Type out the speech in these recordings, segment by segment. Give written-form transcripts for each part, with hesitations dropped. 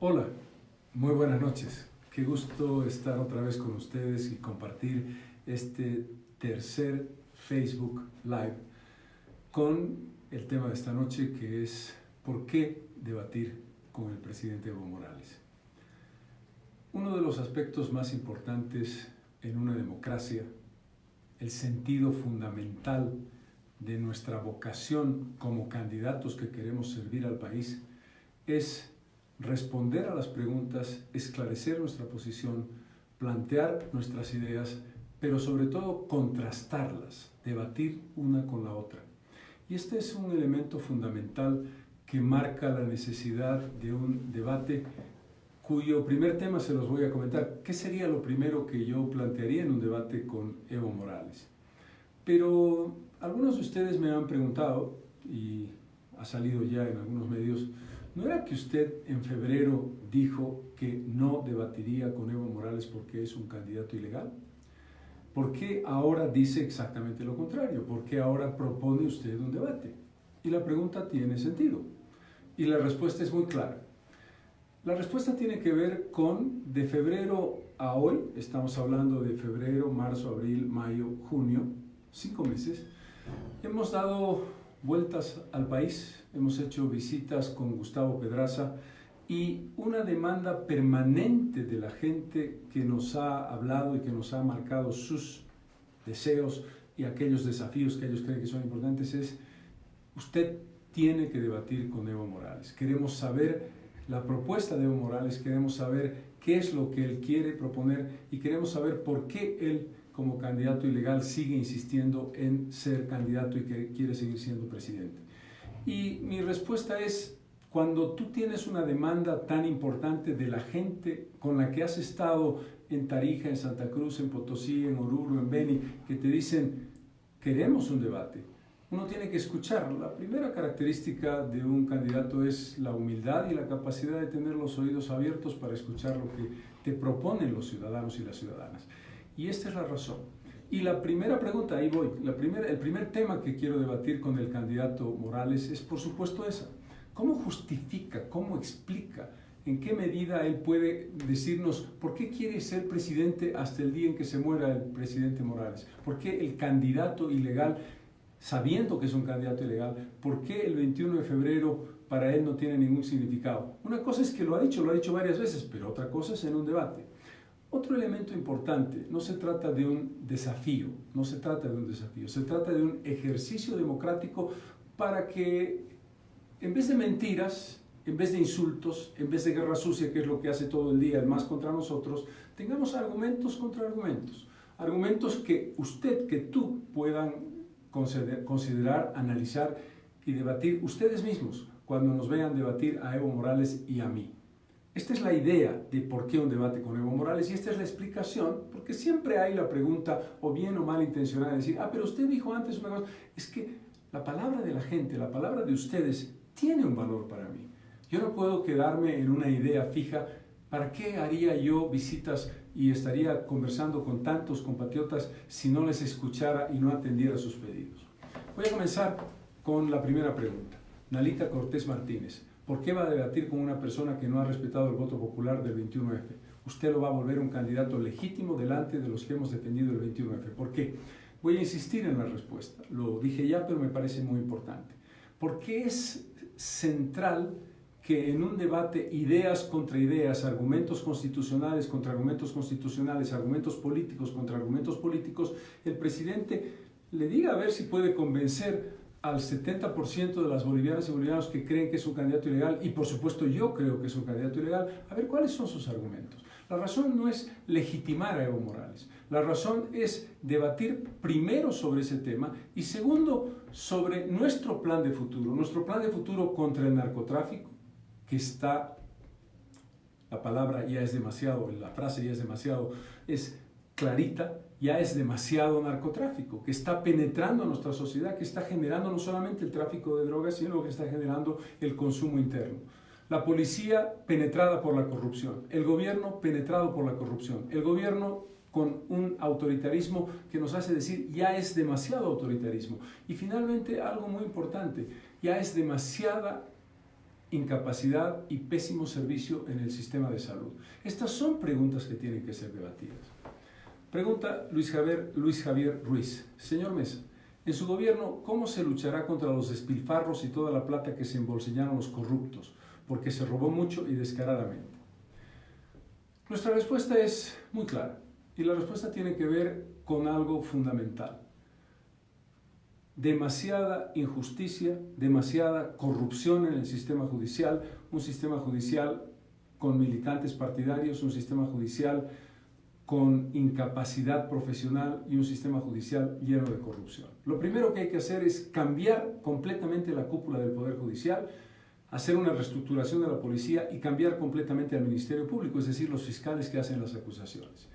Hola, muy buenas noches. Qué gusto estar otra vez con ustedes y compartir este tercer Facebook Live con el tema de esta noche, que es ¿por qué debatir con el presidente Evo Morales? Uno de los aspectos más importantes en una democracia, el sentido fundamental de nuestra vocación como candidatos que queremos servir al país, es responder a las preguntas, esclarecer nuestra posición, plantear nuestras ideas, pero sobre todo contrastarlas, debatir una con la otra. Y este es un elemento fundamental que marca la necesidad de un debate cuyo primer tema se los voy a comentar. ¿Qué sería lo primero que yo plantearía en un debate con Evo Morales? Pero algunos de ustedes me han preguntado, y ha salido ya en algunos medios, ¿no era que usted en febrero dijo que no debatiría con Evo Morales porque es un candidato ilegal? ¿Por qué ahora dice exactamente lo contrario? ¿Por qué ahora propone usted un debate? Y la pregunta tiene sentido. Y la respuesta es muy clara. La respuesta tiene que ver con de febrero a hoy, estamos hablando de febrero, marzo, abril, mayo, junio, 5 meses, hemos dado vueltas al país, hemos hecho visitas con Gustavo Pedraza y una demanda permanente de la gente que nos ha hablado y que nos ha marcado sus deseos y aquellos desafíos que ellos creen que son importantes es: usted tiene que debatir con Evo Morales. Queremos saber la propuesta de Evo Morales, queremos saber qué es lo que él quiere proponer y queremos saber por qué él, como candidato ilegal, sigue insistiendo en ser candidato y que quiere seguir siendo presidente. Y mi respuesta es: cuando tú tienes una demanda tan importante de la gente con la que has estado en Tarija, en Santa Cruz, en Potosí, en Oruro, en Beni, que te dicen queremos un debate, uno tiene que escuchar. La primera característica de un candidato es la humildad y la capacidad de tener los oídos abiertos para escuchar lo que te proponen los ciudadanos y las ciudadanas. Y esta es la razón. Y la primera pregunta, ahí voy, el primer tema que quiero debatir con el candidato Morales es por supuesto esa. ¿Cómo justifica, cómo explica, en qué medida él puede decirnos por qué quiere ser presidente hasta el día en que se muera el presidente Morales? ¿Por qué el candidato ilegal, sabiendo que es un candidato ilegal, por qué el 21 de febrero para él no tiene ningún significado? Una cosa es que lo ha dicho varias veces, pero otra cosa es en un debate. Otro elemento importante, no se trata de un desafío, se trata de un ejercicio democrático para que, en vez de mentiras, en vez de insultos, en vez de guerra sucia, que es lo que hace todo el día el MAS contra nosotros, tengamos argumentos contra argumentos. Argumentos que tú puedan considerar, analizar y debatir ustedes mismos cuando nos vean debatir a Evo Morales y a mí. Esta es la idea de por qué un debate con Evo Morales y esta es la explicación, porque siempre hay la pregunta, o bien o mal intencionada, de decir, pero usted dijo antes una cosa. Es que la palabra de la gente, la palabra de ustedes, tiene un valor para mí. Yo no puedo quedarme en una idea fija. ¿Para qué haría yo visitas y estaría conversando con tantos compatriotas si no les escuchara y no atendiera sus pedidos? Voy a comenzar con la primera pregunta. Nalita Cortés Martínez. ¿Por qué va a debatir con una persona que no ha respetado el voto popular del 21F? Usted lo va a volver un candidato legítimo delante de los que hemos defendido el 21F. ¿Por qué? Voy a insistir en la respuesta. Lo dije ya, pero me parece muy importante. Porque es central que en un debate ideas contra ideas, argumentos constitucionales contra argumentos constitucionales, argumentos políticos contra argumentos políticos, el presidente le diga a ver si puede convencer al 70% de las bolivianas y bolivianos que creen que es un candidato ilegal, y por supuesto yo creo que es un candidato ilegal, a ver cuáles son sus argumentos. La razón no es legitimar a Evo Morales, la razón es debatir primero sobre ese tema y segundo sobre nuestro plan de futuro contra el narcotráfico, que está, la palabra ya es demasiado, la frase ya es demasiado, es clarita, ya es demasiado narcotráfico, que está penetrando a nuestra sociedad, que está generando no solamente el tráfico de drogas, sino que está generando el consumo interno. La policía penetrada por la corrupción, el gobierno penetrado por la corrupción, el gobierno con un autoritarismo que nos hace decir ya es demasiado autoritarismo. Y finalmente algo muy importante, ya es demasiada incapacidad y pésimo servicio en el sistema de salud? Estas son preguntas que tienen que ser debatidas. Pregunta Luis Javier Ruiz. Señor Mesa, en su gobierno, ¿cómo se luchará contra los despilfarros y toda la plata que se embolsillaron los corruptos? Porque se robó mucho y descaradamente. Nuestra respuesta es muy clara y la respuesta tiene que ver con algo fundamental. Demasiada injusticia, demasiada corrupción en el sistema judicial, un sistema judicial con militantes partidarios, un sistema judicial con incapacidad profesional y un sistema judicial lleno de corrupción. Lo primero que hay que hacer es cambiar completamente la cúpula del Poder Judicial, hacer una reestructuración de la policía y cambiar completamente al Ministerio Público, es decir, los fiscales que hacen las acusaciones.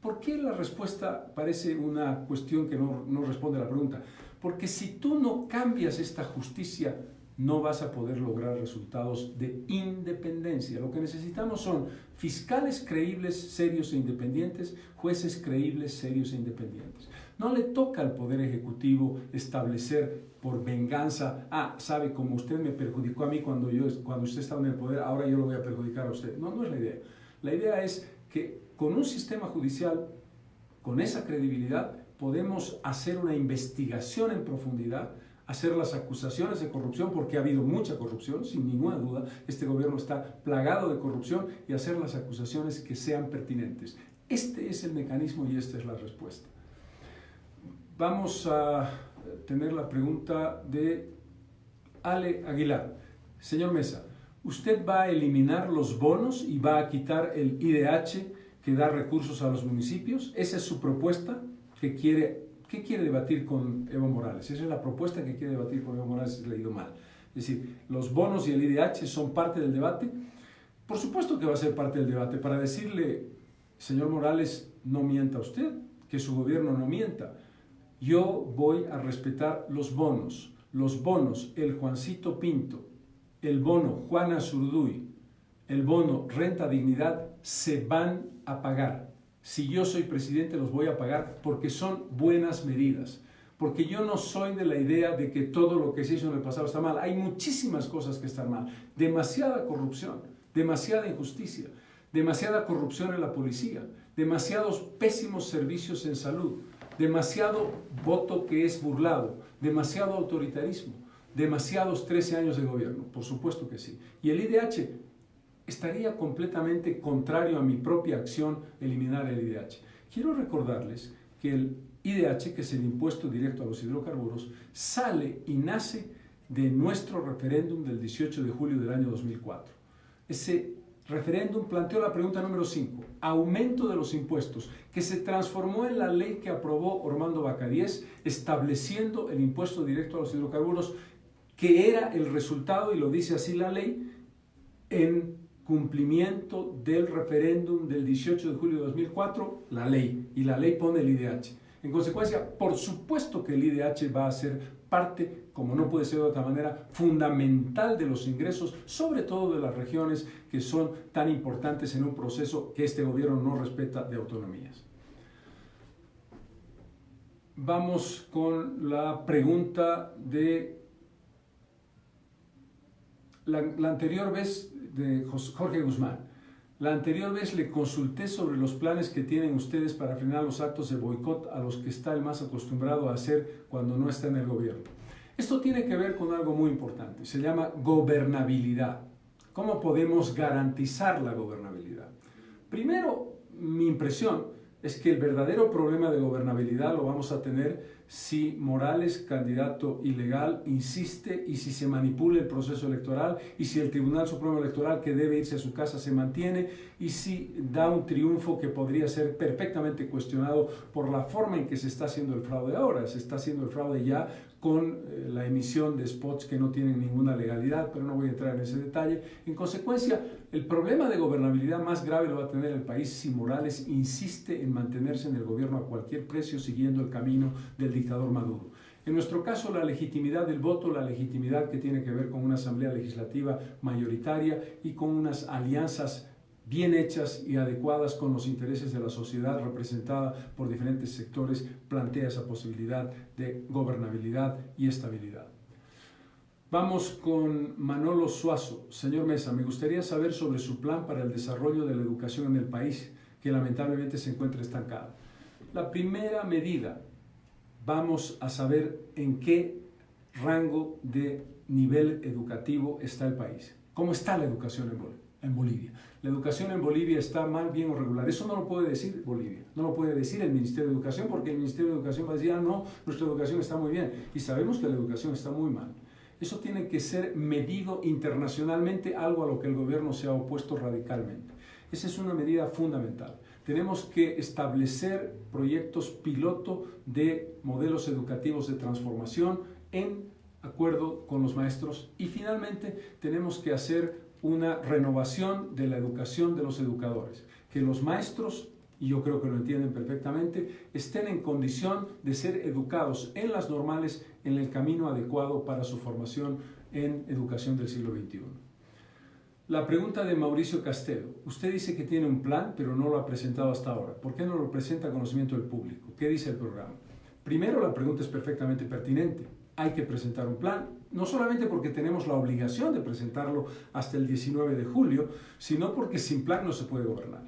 ¿Por qué la respuesta parece una cuestión que no responde a la pregunta? Porque si tú no cambias esta justicia, no vas a poder lograr resultados de independencia. Lo que necesitamos son fiscales creíbles, serios e independientes, jueces creíbles, serios e independientes. No le toca al Poder Ejecutivo establecer por venganza, sabe, como usted me perjudicó a mí cuando usted estaba en el poder, ahora yo lo voy a perjudicar a usted. No, no es la idea. La idea es que con un sistema judicial, con esa credibilidad, podemos hacer una investigación en profundidad, hacer las acusaciones de corrupción, porque ha habido mucha corrupción, sin ninguna duda, este gobierno está plagado de corrupción, y hacer las acusaciones que sean pertinentes. Este es el mecanismo y esta es la respuesta. Vamos a tener la pregunta de Ale Aguilar. Señor Mesa, ¿usted va a eliminar los bonos y va a quitar el IDH que da recursos a los municipios? ¿Esa es su propuesta que quiere debatir con Evo Morales? Esa es la propuesta que quiere debatir con Evo Morales, he leído mal. Es decir, ¿los bonos y el IDH son parte del debate? Por supuesto que va a ser parte del debate, para decirle, señor Morales, no mienta usted, que su gobierno no mienta. Yo voy a respetar los bonos. Los bonos, el Juancito Pinto, el bono Juana Zurduy, el bono Renta Dignidad, se van a pagar. Si yo soy presidente, los voy a pagar porque son buenas medidas. Porque yo no soy de la idea de que todo lo que se hizo en el pasado está mal. Hay muchísimas cosas que están mal. Demasiada corrupción, demasiada injusticia, demasiada corrupción en la policía, demasiados pésimos servicios en salud, demasiado voto que es burlado, demasiado autoritarismo, demasiados 13 años de gobierno. Por supuesto que sí. Y el IDH estaría completamente contrario a mi propia acción eliminar el IDH. Quiero recordarles que el IDH, que es el impuesto directo a los hidrocarburos, sale y nace de nuestro referéndum del 18 de julio del año 2004. Ese referéndum planteó la pregunta número 5, aumento de los impuestos, que se transformó en la ley que aprobó Ormando Bacadíes, estableciendo el impuesto directo a los hidrocarburos, que era el resultado, y lo dice así la ley, en cumplimiento del referéndum del 18 de julio de 2004, la ley, y la ley pone el IDH. En consecuencia, por supuesto que el IDH va a ser parte, como no puede ser de otra manera, fundamental de los ingresos, sobre todo de las regiones que son tan importantes en un proceso que este gobierno no respeta de autonomías. Vamos con la pregunta de la anterior vez de Jorge Guzmán. La anterior vez le consulté sobre los planes que tienen ustedes para frenar los actos de boicot a los que está el más acostumbrado a hacer cuando no está en el gobierno. Esto tiene que ver con algo muy importante, se llama gobernabilidad. ¿Cómo podemos garantizar la gobernabilidad? Primero, mi impresión es que el verdadero problema de gobernabilidad lo vamos a tener si Morales, candidato ilegal, insiste, y si se manipula el proceso electoral, y si el Tribunal Supremo Electoral, que debe irse a su casa, se mantiene, y si da un triunfo que podría ser perfectamente cuestionado por la forma en que se está haciendo el fraude ahora. Se está haciendo el fraude ya con la emisión de spots que no tienen ninguna legalidad, pero no voy a entrar en ese detalle. En consecuencia, el problema de gobernabilidad más grave lo va a tener el país si Morales insiste en mantenerse en el gobierno a cualquier precio, siguiendo el camino del dictador Maduro. En nuestro caso, la legitimidad del voto, la legitimidad que tiene que ver con una asamblea legislativa mayoritaria y con unas alianzas bien hechas y adecuadas con los intereses de la sociedad representada por diferentes sectores, plantea esa posibilidad de gobernabilidad y estabilidad. Vamos con Manolo Suazo. Señor Mesa, me gustaría saber sobre su plan para el desarrollo de la educación en el país, que lamentablemente se encuentra estancada. La primera medida, vamos a saber en qué rango de nivel educativo está el país. ¿Cómo está la educación en Bolivia? La educación en Bolivia está mal, bien o regular. Eso no lo puede decir Bolivia, no lo puede decir el Ministerio de Educación, porque el Ministerio de Educación va a decir, no, nuestra educación está muy bien. Y sabemos que la educación está muy mal. Eso tiene que ser medido internacionalmente, algo a lo que el gobierno se ha opuesto radicalmente. Esa es una medida fundamental. Tenemos que establecer proyectos piloto de modelos educativos de transformación en acuerdo con los maestros, y finalmente tenemos que hacer una renovación de la educación de los educadores, que los maestros, y yo creo que lo entienden perfectamente, estén en condición de ser educados en las normales, en el camino adecuado para su formación en educación del siglo XXI. La pregunta de Mauricio Castelo. Usted dice que tiene un plan, pero no lo ha presentado hasta ahora. ¿Por qué no lo presenta a conocimiento del público? ¿Qué dice el programa? Primero, la pregunta es perfectamente pertinente. Hay que presentar un plan, no solamente porque tenemos la obligación de presentarlo hasta el 19 de julio, sino porque sin plan no se puede gobernar.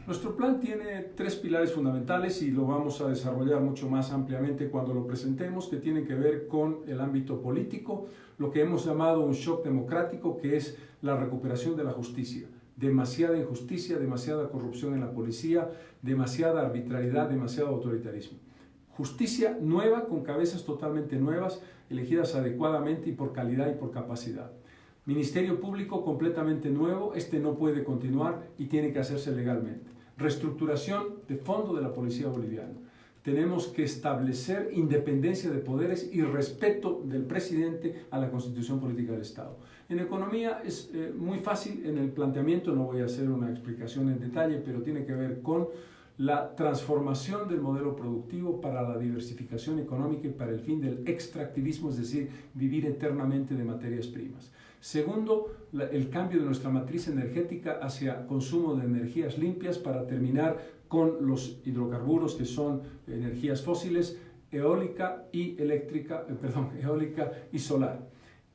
Nuestro plan tiene 3 pilares fundamentales y lo vamos a desarrollar mucho más ampliamente cuando lo presentemos, que tienen que ver con el ámbito político, lo que hemos llamado un shock democrático, que es la recuperación de la justicia. Demasiada injusticia, demasiada corrupción en la policía, demasiada arbitrariedad, demasiado autoritarismo. Justicia nueva, con cabezas totalmente nuevas, elegidas adecuadamente y por calidad y por capacidad. Ministerio Público completamente nuevo, este no puede continuar y tiene que hacerse legalmente. Reestructuración de fondo de la policía boliviana. Tenemos que establecer independencia de poderes y respeto del presidente a la Constitución Política del Estado. En economía es muy fácil en el planteamiento, no voy a hacer una explicación en detalle, pero tiene que ver con la transformación del modelo productivo para la diversificación económica y para el fin del extractivismo, es decir, vivir eternamente de materias primas. Segundo, el cambio de nuestra matriz energética hacia consumo de energías limpias para terminar con los hidrocarburos, que son energías fósiles, eólica y eólica y solar.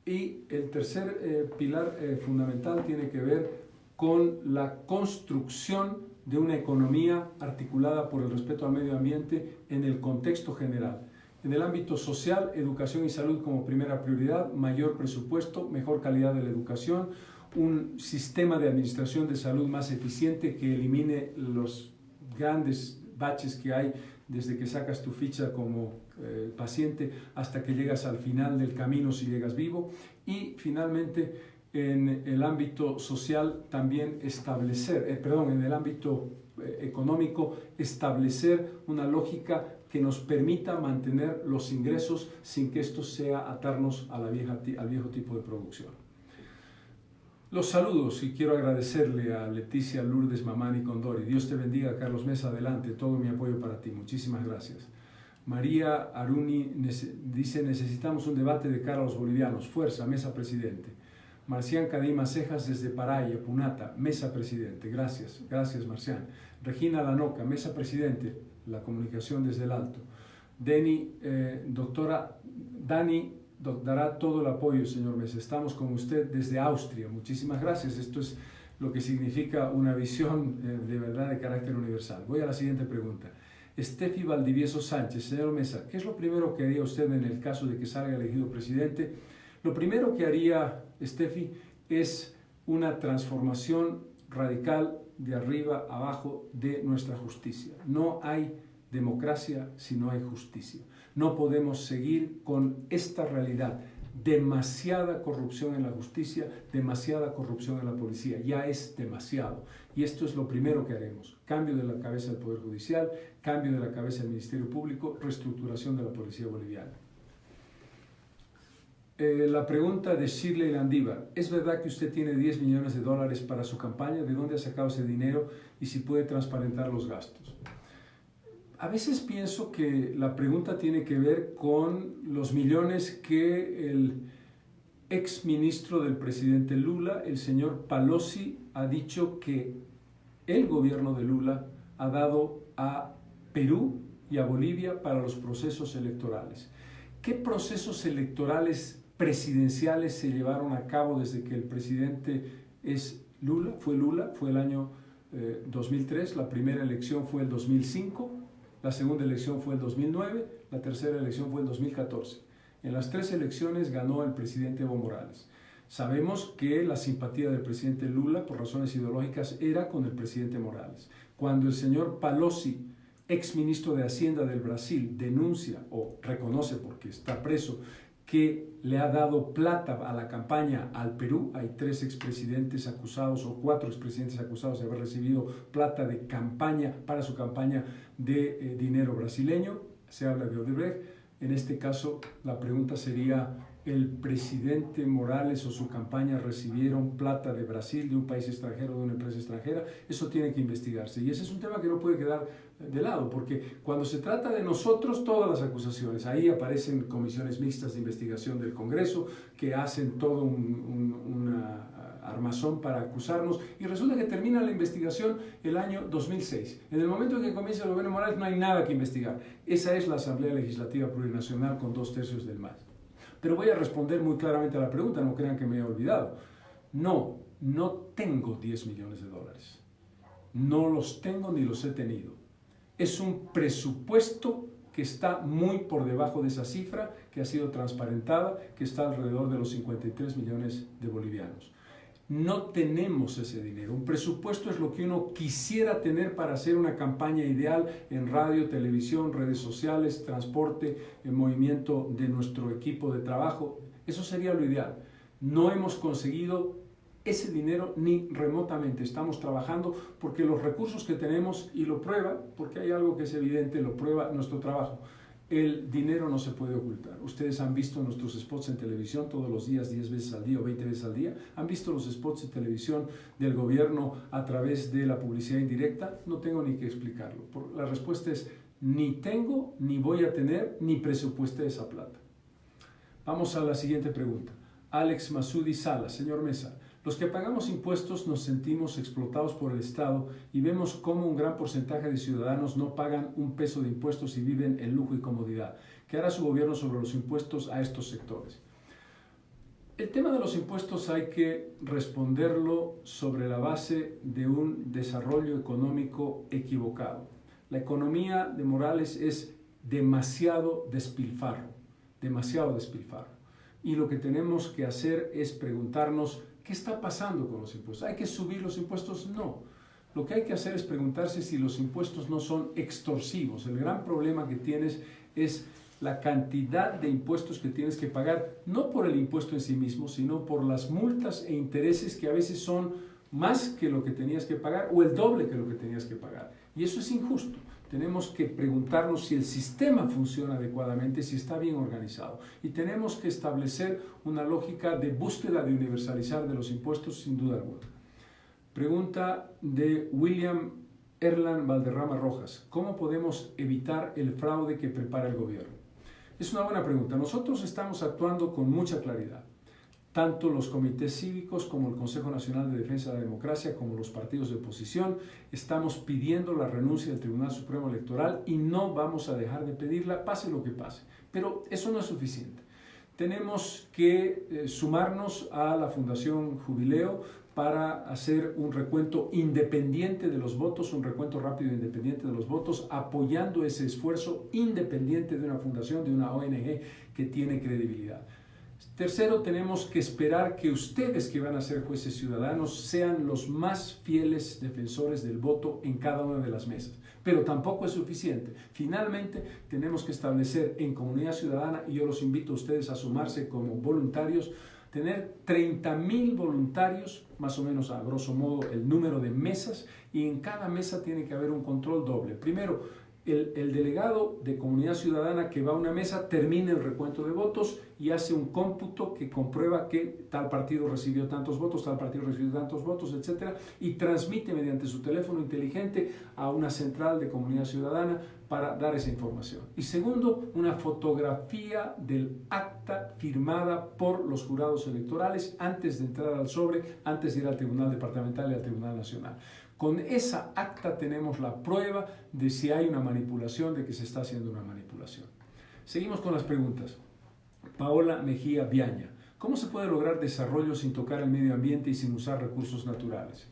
Y el tercer pilar fundamental tiene que ver con la construcción de una economía articulada por el respeto al medio ambiente en el contexto general. En el ámbito social, educación y salud como primera prioridad, mayor presupuesto, mejor calidad de la educación, un sistema de administración de salud más eficiente que elimine los grandes baches que hay desde que sacas tu ficha como paciente hasta que llegas al final del camino si llegas vivo. Y finalmente, en el ámbito social también en el ámbito económico, establecer una lógica que nos permita mantener los ingresos sin que esto sea atarnos a al viejo tipo de producción. Los saludos y quiero agradecerle a Leticia Lourdes Mamani Condori. Dios te bendiga, Carlos Mesa, adelante, todo mi apoyo para ti. Muchísimas gracias. María Aruni dice, necesitamos un debate de cara a los bolivianos. Fuerza, Mesa Presidente. Marcián Cadima Cejas desde Paraya, Punata, Mesa Presidente. Gracias, gracias Marcián. Regina Lanoca, Mesa Presidente, la comunicación desde el alto. Doctora Dani dará todo el apoyo, señor Mesa. Estamos con usted desde Austria. Muchísimas gracias. Esto es lo que significa una visión de verdad de carácter universal. Voy a la siguiente pregunta. Estefi Valdivieso Sánchez, señor Mesa, ¿qué es lo primero que haría usted en el caso de que salga elegido presidente? Lo primero que haría, Estefi, es una transformación radical de arriba abajo de nuestra justicia. No hay democracia si no hay justicia. No podemos seguir con esta realidad. Demasiada corrupción en la justicia, demasiada corrupción en la policía. Ya es demasiado. Y esto es lo primero que haremos. Cambio de la cabeza del Poder Judicial, cambio de la cabeza del Ministerio Público, reestructuración de la policía boliviana. La pregunta de Shirley Landívar. ¿Es verdad que usted tiene $10 millones para su campaña? ¿De dónde ha sacado ese dinero? Y si puede transparentar los gastos. A veces pienso que la pregunta tiene que ver con los millones que el exministro del presidente Lula, el señor Palocci, ha dicho que el gobierno de Lula ha dado a Perú y a Bolivia para los procesos electorales. ¿Qué procesos electorales presidenciales se llevaron a cabo desde que el presidente fue el año 2003, la primera elección fue el 2005, la segunda elección fue el 2009, la tercera elección fue el 2014. En las 3 elecciones ganó el presidente Evo Morales. Sabemos que la simpatía del presidente Lula, por razones ideológicas, era con el presidente Morales. Cuando el señor Palocci, ex ministro de Hacienda del Brasil, denuncia o reconoce, porque está preso, que le ha dado plata a la campaña al Perú, hay 3 expresidentes acusados o 4 expresidentes acusados de haber recibido plata de campaña para su campaña de dinero brasileño, se habla de Odebrecht. En este caso, la pregunta sería, ¿el presidente Morales o su campaña recibieron plata de Brasil, de un país extranjero, de una empresa extranjera? Eso tiene que investigarse. Y ese es un tema que no puede quedar de lado, porque cuando se trata de nosotros, todas las acusaciones, ahí aparecen comisiones mixtas de investigación del Congreso que hacen todo una armazón para acusarnos, y resulta que termina la investigación el año 2006. En el momento en que comienza el gobierno Morales no hay nada que investigar. Esa es la Asamblea Legislativa Plurinacional con 2/3 del MAS. Pero voy a responder muy claramente a la pregunta, no crean que me he olvidado. No tengo 10 millones de dólares. No los tengo ni los he tenido. Es un presupuesto que está muy por debajo de esa cifra, que ha sido transparentada, que está alrededor de los 53 millones de bolivianos. No tenemos ese dinero. Un presupuesto es lo que uno quisiera tener para hacer una campaña ideal en radio, televisión, redes sociales, transporte, el movimiento de nuestro equipo de trabajo. Eso sería lo ideal. No hemos conseguido ese dinero ni remotamente. Estamos trabajando porque los recursos que tenemos, y lo prueba, porque hay algo que es evidente, lo prueba nuestro trabajo. El dinero no se puede ocultar. Ustedes han visto nuestros spots en televisión todos los días, 10 veces al día o 20 veces al día. ¿Han visto los spots en televisión del gobierno a través de la publicidad indirecta? No tengo ni que explicarlo. La respuesta es ni tengo, ni voy a tener, ni presupuesté esa plata. Vamos a la siguiente pregunta. Alex Masudi Sala, señor Mesa. Los que pagamos impuestos nos sentimos explotados por el Estado y vemos cómo un gran porcentaje de ciudadanos no pagan un peso de impuestos y viven en lujo y comodidad. ¿Qué hará su gobierno sobre los impuestos a estos sectores? El tema de los impuestos hay que responderlo sobre la base de un desarrollo económico equivocado. La economía de Morales es demasiado despilfarro, demasiado despilfarro. Y lo que tenemos que hacer es preguntarnos, ¿qué está pasando con los impuestos? ¿Hay que subir los impuestos? No. Lo que hay que hacer es preguntarse si los impuestos no son extorsivos. El gran problema que tienes es la cantidad de impuestos que tienes que pagar, no por el impuesto en sí mismo, sino por las multas e intereses que a veces son más que lo que tenías que pagar o el doble que lo que tenías que pagar. Y eso es injusto. Tenemos que preguntarnos si el sistema funciona adecuadamente, si está bien organizado. Y tenemos que establecer una lógica de búsqueda de universalizar de los impuestos, sin duda alguna. Pregunta de William Erlan Valderrama Rojas. ¿Cómo podemos evitar el fraude que prepara el gobierno? Es una buena pregunta. Nosotros estamos actuando con mucha claridad. Tanto los comités cívicos como el Consejo Nacional de Defensa de la Democracia, como los partidos de oposición, estamos pidiendo la renuncia del Tribunal Supremo Electoral y no vamos a dejar de pedirla, pase lo que pase. Pero eso no es suficiente. Tenemos que sumarnos a la Fundación Jubileo para hacer un recuento independiente de los votos, un recuento rápido e independiente de los votos, apoyando ese esfuerzo independiente de una fundación, de una ONG que tiene credibilidad. Tercero, tenemos que esperar que ustedes, que van a ser jueces ciudadanos, sean los más fieles defensores del voto en cada una de las mesas. Pero tampoco es suficiente. Finalmente, tenemos que establecer en comunidad ciudadana, y yo los invito a ustedes a sumarse como voluntarios, tener 30.000 voluntarios, más o menos a grosso modo el número de mesas, y en cada mesa tiene que haber un control doble. Primero, el delegado de comunidad ciudadana que va a una mesa termina el recuento de votos y hace un cómputo que comprueba que tal partido recibió tantos votos, tal partido recibió tantos votos, etc. Y transmite mediante su teléfono inteligente a una central de comunidad ciudadana para dar esa información. Y segundo, una fotografía del acta firmada por los jurados electorales antes de entrar al sobre, antes de ir al Tribunal Departamental y al Tribunal Nacional. Con esa acta tenemos la prueba de si hay una manipulación, de que se está haciendo una manipulación. Seguimos con las preguntas. Paola Mejía Viaña. ¿Cómo se puede lograr desarrollo sin tocar el medio ambiente y sin usar recursos naturales?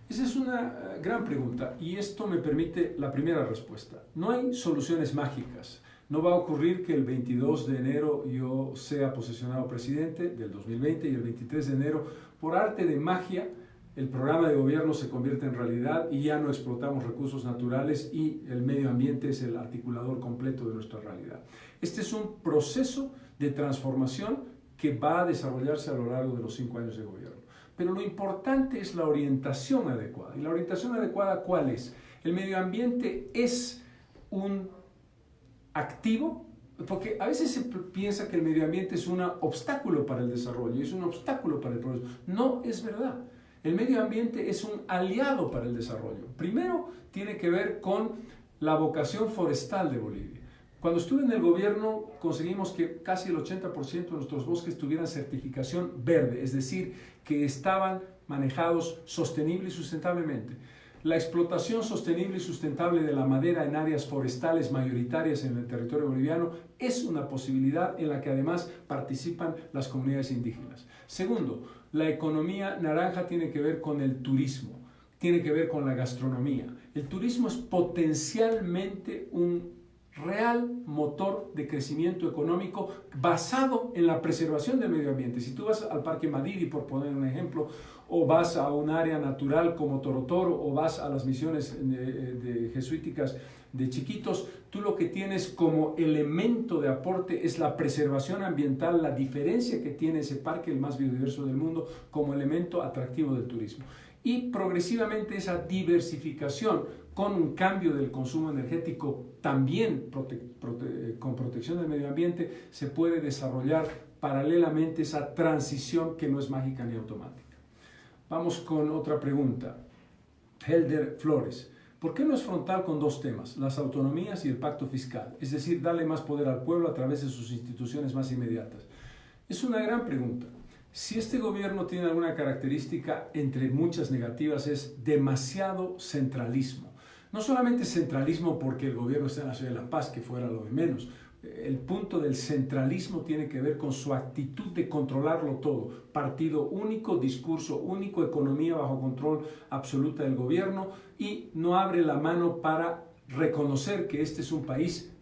Esa es una gran pregunta y esto me permite la primera respuesta. No hay soluciones mágicas. No va a ocurrir que el 22 de enero yo sea posesionado presidente del 2020 y el 23 de enero, por arte de magia, el programa de gobierno se convierte en realidad y ya no explotamos recursos naturales y el medio ambiente es el articulador completo de nuestra realidad. Este es un proceso de transformación que va a desarrollarse a lo largo de los 5 años de gobierno. Pero lo importante es la orientación adecuada. ¿Y la orientación adecuada cuál es? El medio ambiente es un activo, porque a veces se piensa que el medio ambiente es un obstáculo para el desarrollo, es un obstáculo para el progreso. No es verdad. El medio ambiente es un aliado para el desarrollo. Primero, tiene que ver con la vocación forestal de Bolivia. Cuando estuve en el gobierno, conseguimos que casi el 80% de nuestros bosques tuvieran certificación verde, es decir, que estaban manejados sostenible y sustentablemente. La explotación sostenible y sustentable de la madera en áreas forestales mayoritarias en el territorio boliviano es una posibilidad en la que además participan las comunidades indígenas. Segundo, la economía naranja tiene que ver con el turismo, tiene que ver con la gastronomía. El turismo es potencialmente un real motor de crecimiento económico basado en la preservación del medio ambiente. Si tú vas al Parque Madiri, por poner un ejemplo, o vas a un área natural como Torotoro, o vas a las misiones jesuíticas de Chiquitos, tú lo que tienes como elemento de aporte es la preservación ambiental, la diferencia que tiene ese parque, el más biodiverso del mundo, como elemento atractivo del turismo. Y progresivamente esa diversificación con un cambio del consumo energético también con protección del medio ambiente se puede desarrollar paralelamente esa transición que no es mágica ni automática. Vamos con otra pregunta. Helder Flores. ¿Por qué no es frontal con dos temas, las autonomías y el pacto fiscal? Es decir, darle más poder al pueblo a través de sus instituciones más inmediatas. Es una gran pregunta. Si este gobierno tiene alguna característica, entre muchas negativas, es demasiado centralismo. No solamente centralismo porque el gobierno está en la ciudad de La Paz, que fuera lo de menos. El punto del centralismo tiene que ver con su actitud de controlarlo todo. Partido único, discurso único, economía bajo control absoluta del gobierno y no abre la mano para reconocer que este es un país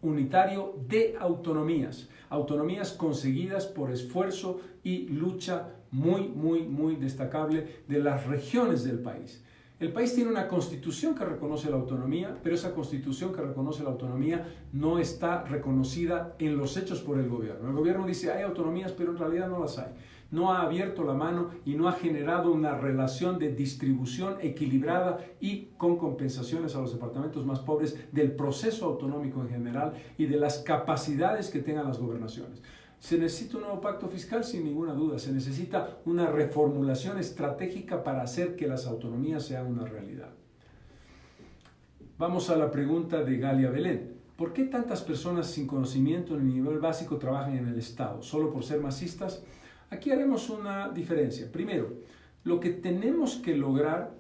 unitario de autonomías. Autonomías conseguidas por esfuerzo y lucha muy destacable de las regiones del país. El país tiene una constitución que reconoce la autonomía, pero esa constitución que reconoce la autonomía no está reconocida en los hechos por el gobierno. El gobierno dice hay autonomías, pero en realidad no las hay. No ha abierto la mano y no ha generado una relación de distribución equilibrada y con compensaciones a los departamentos más pobres del proceso autonómico en general y de las capacidades que tengan las gobernaciones. ¿Se necesita un nuevo pacto fiscal? Sin ninguna duda. Se necesita una reformulación estratégica para hacer que las autonomías sean una realidad. Vamos a la pregunta de Galia Belén. ¿Por qué tantas personas sin conocimiento en el nivel básico trabajan en el Estado? ¿Solo por ser masistas? Aquí haremos una diferencia. Primero, lo que tenemos que lograr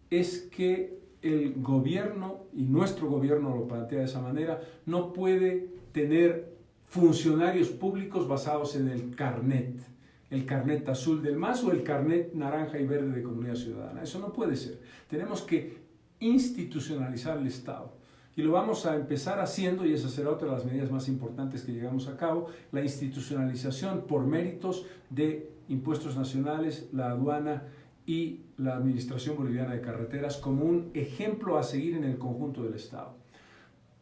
es que el gobierno, y nuestro gobierno lo plantea de esa manera, no puede tener funcionarios públicos basados en el carnet azul del MAS o el carnet naranja y verde de Comunidad Ciudadana. Eso no puede ser. Tenemos que institucionalizar el Estado. Y lo vamos a empezar haciendo, y esa será otra de las medidas más importantes que llevamos a cabo, la institucionalización por méritos de impuestos nacionales, la aduana y la Administración Boliviana de Carreteras como un ejemplo a seguir en el conjunto del Estado.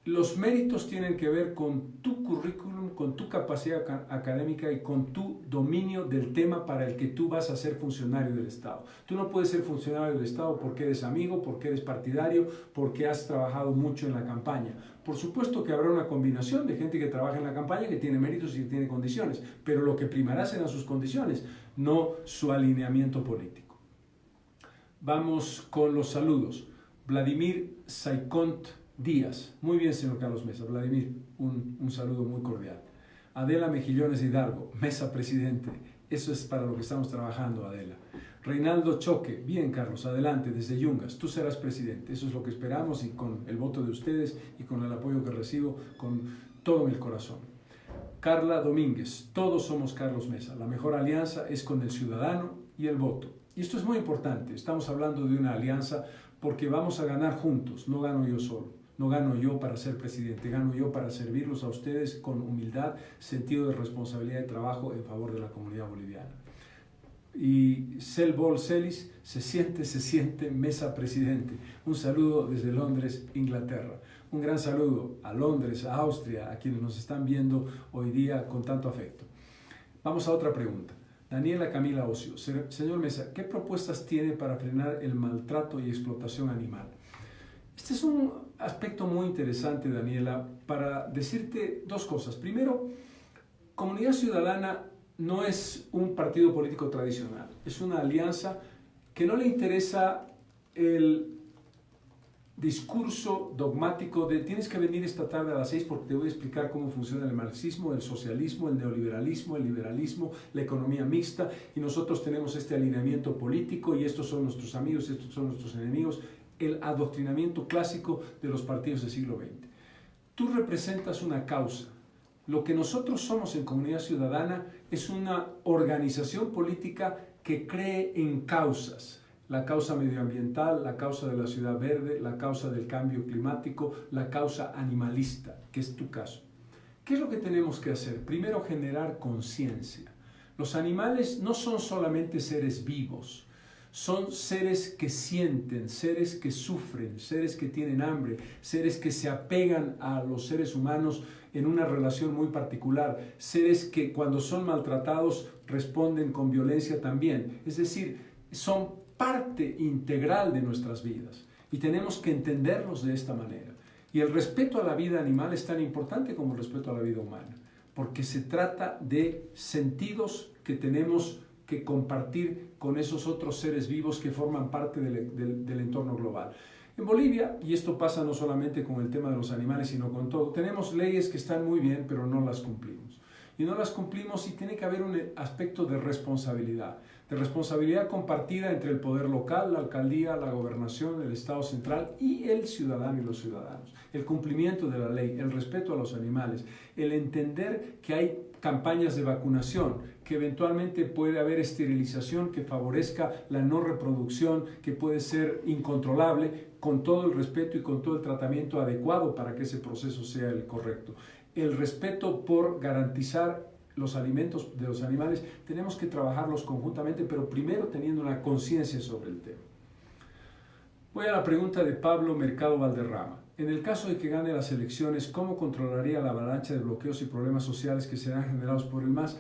Los méritos tienen que ver con tu currículum, con tu capacidad académica y con tu dominio del tema para el que tú vas a ser funcionario del Estado. Tú no puedes ser funcionario del Estado porque eres amigo, porque eres partidario, porque has trabajado mucho en la campaña. Por supuesto que habrá una combinación de gente que trabaja en la campaña, que tiene méritos y que tiene condiciones, pero lo que primará serán sus condiciones, no su alineamiento político. Vamos con los saludos. Vladimir Saicont Díaz. Muy bien, señor Carlos Mesa. Vladimir, un saludo muy cordial. Adela Mejillones Hidalgo, Mesa Presidente. Eso es para lo que estamos trabajando, Adela. Reinaldo Choque. Bien, Carlos, adelante, desde Yungas. Tú serás presidente. Eso es lo que esperamos y con el voto de ustedes y con el apoyo que recibo, con todo mi corazón. Carla Domínguez, todos somos Carlos Mesa. La mejor alianza es con el ciudadano y el voto. Y esto es muy importante. Estamos hablando de una alianza porque vamos a ganar juntos. No gano yo solo. No gano yo para ser presidente. Gano yo para servirlos a ustedes con humildad, sentido de responsabilidad y trabajo en favor de la comunidad boliviana. Y Selbol Celis se siente Mesa presidente. Un saludo desde Londres, Inglaterra. Un gran saludo a Londres, a Austria, a quienes nos están viendo hoy día con tanto afecto. Vamos a otra pregunta. Daniela Camila Ocio. Señor Mesa, ¿qué propuestas tiene para frenar el maltrato y explotación animal? Este es un aspecto muy interesante, Daniela, para decirte dos cosas. Primero, Comunidad Ciudadana no es un partido político tradicional. Es una alianza que no le interesa el discurso dogmático de tienes que venir esta tarde a las 6 porque te voy a explicar cómo funciona el marxismo, el socialismo, el neoliberalismo, el liberalismo, la economía mixta, y nosotros tenemos este alineamiento político y estos son nuestros amigos, estos son nuestros enemigos, el adoctrinamiento clásico de los partidos del siglo XX. Tú representas una causa. Lo que nosotros somos en Comunidad Ciudadana es una organización política que cree en causas. La causa medioambiental, la causa de la ciudad verde, la causa del cambio climático, la causa animalista, que es tu caso. ¿Qué es lo que tenemos que hacer? Primero, generar conciencia. Los animales no son solamente seres vivos, son seres que sienten, seres que sufren, seres que tienen hambre, seres que se apegan a los seres humanos en una relación muy particular, seres que cuando son maltratados responden con violencia también. Es decir, son parte integral de nuestras vidas y tenemos que entenderlos de esta manera. Y el respeto a la vida animal es tan importante como el respeto a la vida humana, porque se trata de sentidos que tenemos que compartir con esos otros seres vivos que forman parte del entorno global. En Bolivia, y esto pasa no solamente con el tema de los animales, sino con todo, tenemos leyes que están muy bien, pero no las cumplimos. Y no las cumplimos y tiene que haber un aspecto de responsabilidad compartida entre el poder local, la alcaldía, la gobernación, el Estado central y el ciudadano y los ciudadanos. El cumplimiento de la ley, el respeto a los animales, el entender que hay campañas de vacunación, que eventualmente puede haber esterilización que favorezca la no reproducción, que puede ser incontrolable, con todo el respeto y con todo el tratamiento adecuado para que ese proceso sea el correcto. El respeto por garantizar los alimentos de los animales, tenemos que trabajarlos conjuntamente, pero primero teniendo una conciencia sobre el tema. Voy a la pregunta de Pablo Mercado Valderrama. En el caso de que gane las elecciones, ¿cómo controlaría la avalancha de bloqueos y problemas sociales que serán generados por el MAS?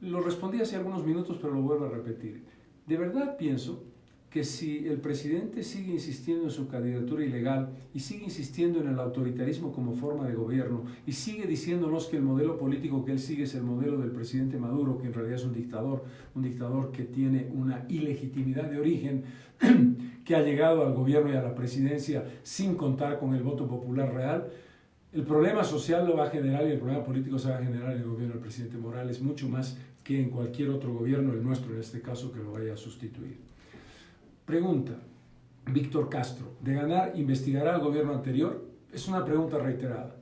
Lo respondí hace algunos minutos, pero lo vuelvo a repetir. De verdad pienso que si el presidente sigue insistiendo en su candidatura ilegal y sigue insistiendo en el autoritarismo como forma de gobierno y sigue diciéndonos que el modelo político que él sigue es el modelo del presidente Maduro, que en realidad es un dictador que tiene una ilegitimidad de origen, que ha llegado al gobierno y a la presidencia sin contar con el voto popular real, el problema social lo va a generar y el problema político se va a generar en el gobierno del presidente Morales, mucho más que en cualquier otro gobierno, el nuestro en este caso, que lo vaya a sustituir. Pregunta, Víctor Castro, ¿de ganar investigará al gobierno anterior? Es una pregunta reiterada.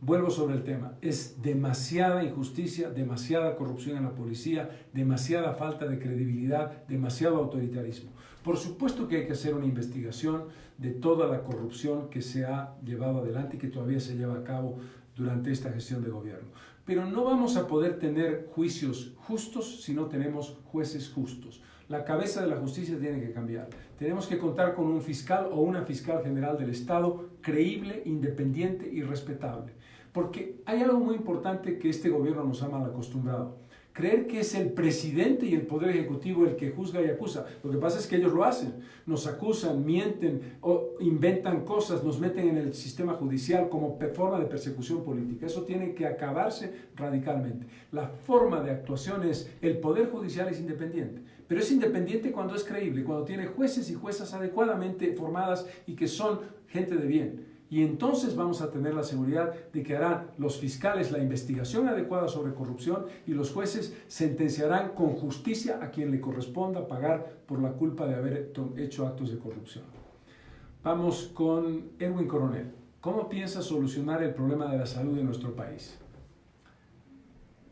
Vuelvo sobre el tema. Es demasiada injusticia, demasiada corrupción en la policía, demasiada falta de credibilidad, demasiado autoritarismo. Por supuesto que hay que hacer una investigación de toda la corrupción que se ha llevado adelante y que todavía se lleva a cabo durante esta gestión de gobierno. Pero no vamos a poder tener juicios justos si no tenemos jueces justos. La cabeza de la justicia tiene que cambiar. Tenemos que contar con un fiscal o una fiscal general del Estado creíble, independiente y respetable. Porque hay algo muy importante que este gobierno nos ha mal acostumbrado. Creer que es el presidente y el poder ejecutivo el que juzga y acusa. Lo que pasa es que ellos lo hacen. Nos acusan, mienten o inventan cosas, nos meten en el sistema judicial como forma de persecución política. Eso tiene que acabarse radicalmente. La forma de actuación es, el poder judicial es independiente. Pero es independiente cuando es creíble, cuando tiene jueces y juezas adecuadamente formadas y que son gente de bien. Y entonces vamos a tener la seguridad de que harán los fiscales la investigación adecuada sobre corrupción y los jueces sentenciarán con justicia a quien le corresponda pagar por la culpa de haber hecho actos de corrupción. Vamos con Erwin Coronel. ¿Cómo piensa solucionar el problema de la salud de nuestro país?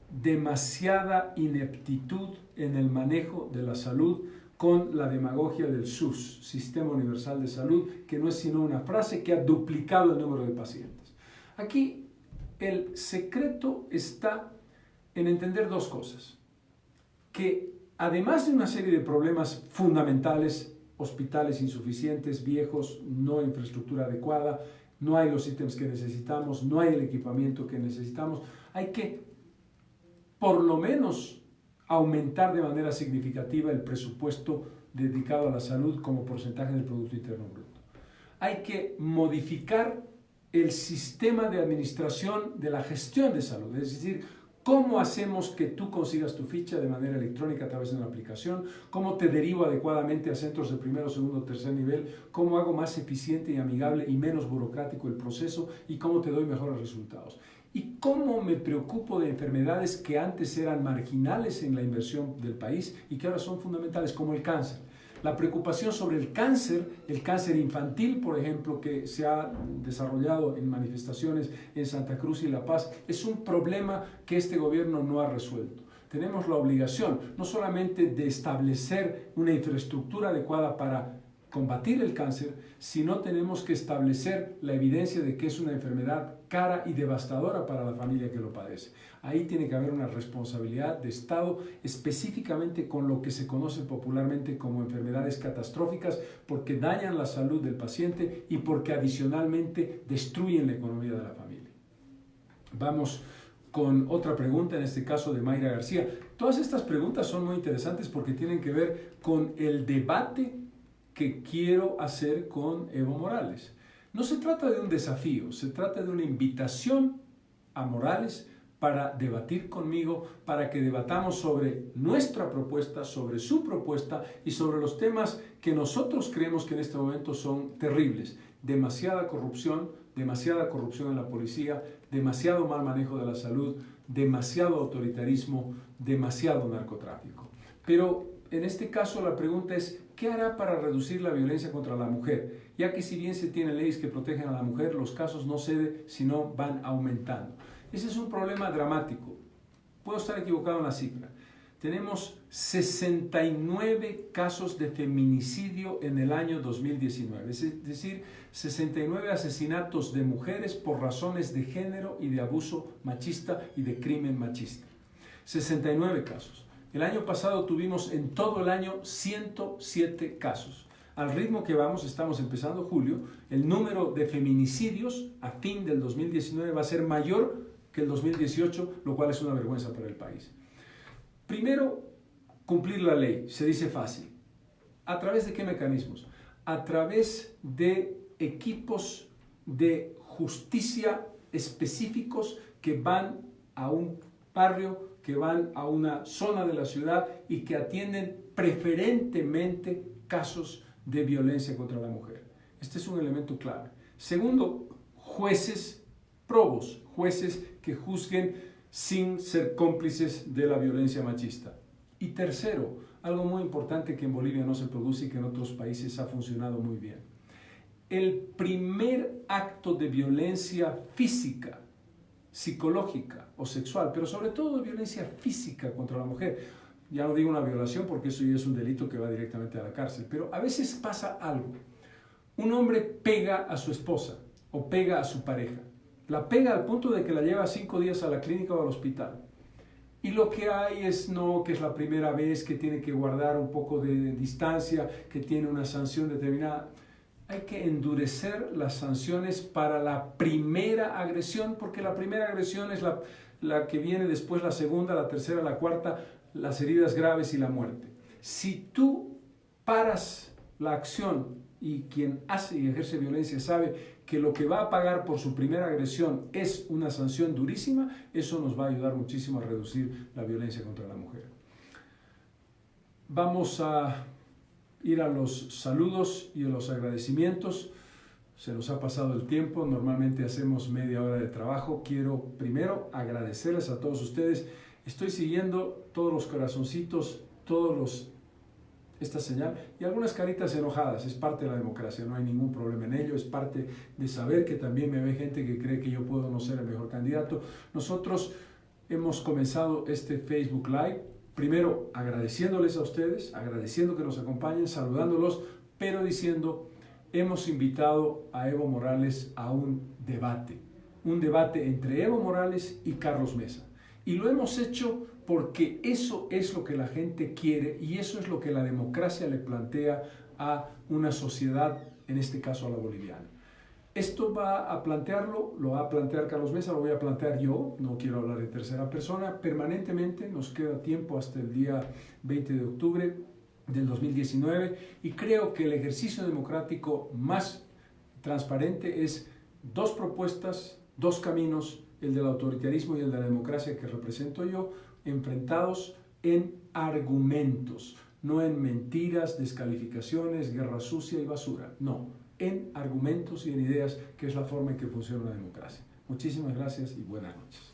demasiada ineptitud en el manejo de la salud con la demagogia del SUS, Sistema Universal de Salud, que no es sino una frase que ha duplicado el número de pacientes. Aquí el secreto está en entender dos cosas, que además de una serie de problemas fundamentales, hospitales insuficientes, viejos, no infraestructura adecuada, no hay los ítems que necesitamos, no hay el equipamiento que necesitamos, hay que por lo menos aumentar de manera significativa el presupuesto dedicado a la salud como porcentaje del Producto Interno Bruto. Hay que modificar el sistema de administración de la gestión de salud, es decir, cómo hacemos que tú consigas tu ficha de manera electrónica a través de una aplicación, cómo te derivo adecuadamente a centros de primero, segundo, tercer nivel, cómo hago más eficiente y amigable y menos burocrático el proceso y cómo te doy mejores resultados. Y cómo me preocupo de enfermedades que antes eran marginales en la inversión del país y que ahora son fundamentales, como el cáncer. La preocupación sobre el cáncer infantil, por ejemplo, que se ha desarrollado en manifestaciones en Santa Cruz y La Paz, es un problema que este gobierno no ha resuelto. Tenemos la obligación no solamente de establecer una infraestructura adecuada para combatir el cáncer, sino tenemos que establecer la evidencia de que es una enfermedad cara y devastadora para la familia que lo padece. Ahí tiene que haber una responsabilidad de Estado, específicamente con lo que se conoce popularmente como enfermedades catastróficas, porque dañan la salud del paciente y porque adicionalmente destruyen la economía de la familia. Vamos con otra pregunta, en este caso de Mayra García. Todas estas preguntas son muy interesantes porque tienen que ver con el debate que quiero hacer con Evo Morales. No se trata de un desafío, se trata de una invitación a Morales para debatir conmigo, para que debatamos sobre nuestra propuesta, sobre su propuesta y sobre los temas que nosotros creemos que en este momento son terribles. Demasiada corrupción en la policía, demasiado mal manejo de la salud, demasiado autoritarismo, demasiado narcotráfico. Pero en este caso la pregunta es, ¿qué hará para reducir la violencia contra la mujer? Ya que si bien se tienen leyes que protegen a la mujer, los casos no ceden, sino van aumentando. Ese es un problema dramático. Puedo estar equivocado en la cifra. Tenemos 69 casos de feminicidio en el año 2019, es decir, 69 asesinatos de mujeres por razones de género y de abuso machista y de crimen machista. 69 casos. El año pasado tuvimos en todo el año 107 casos. Al ritmo que vamos, estamos empezando julio, el número de feminicidios a fin del 2019 va a ser mayor que el 2018, lo cual es una vergüenza para el país. Primero, cumplir la ley, se dice fácil. ¿A través de qué mecanismos? A través de equipos de justicia específicos que van a un barrio, que van a una zona de la ciudad y que atienden preferentemente casos de violencia contra la mujer. Este es un elemento clave. Segundo, jueces probos, jueces que juzguen sin ser cómplices de la violencia machista. Y tercero, algo muy importante que en Bolivia no se produce y que en otros países ha funcionado muy bien. El primer acto de violencia física, psicológica o sexual, pero sobre todo de violencia física contra la mujer. Ya no digo una violación porque eso ya es un delito que va directamente a la cárcel, pero a veces pasa algo. Un hombre pega a su esposa o pega a su pareja. La pega al punto de que la lleva 5 días a la clínica o al hospital. Y lo que hay es no, que es la primera vez, que tiene que guardar un poco de distancia, que tiene una sanción determinada. Hay que endurecer las sanciones para la primera agresión, porque la primera agresión es la que viene después, la segunda, la tercera, la cuarta, las heridas graves y la muerte. Si tú paras la acción y quien hace y ejerce violencia sabe que lo que va a pagar por su primera agresión es una sanción durísima, eso nos va a ayudar muchísimo a reducir la violencia contra la mujer. Vamos a ir a los saludos y a los agradecimientos. Se nos ha pasado el tiempo, normalmente hacemos media hora de trabajo. Quiero primero agradecerles a todos ustedes. Estoy siguiendo todos los corazoncitos, esta señal y algunas caritas enojadas. Es parte de la democracia, no hay ningún problema en ello. Es parte de saber que también me ve gente que cree que yo puedo no ser el mejor candidato. Nosotros hemos comenzado este Facebook Live, primero agradeciéndoles a ustedes, agradeciendo que nos acompañen, saludándolos, pero diciendo, hemos invitado a Evo Morales a un debate entre Evo Morales y Carlos Mesa. Y lo hemos hecho porque eso es lo que la gente quiere y eso es lo que la democracia le plantea a una sociedad, en este caso a la boliviana. Esto va a plantearlo, lo va a plantear Carlos Mesa, lo voy a plantear yo, no quiero hablar en tercera persona, permanentemente, nos queda tiempo hasta el día 20 de octubre del 2019 y creo que el ejercicio democrático más transparente es dos propuestas, dos caminos, el del autoritarismo y el de la democracia que represento yo, enfrentados en argumentos, no en mentiras, descalificaciones, guerra sucia y basura, no, en argumentos y en ideas, que es la forma en que funciona la democracia. Muchísimas gracias y buenas noches.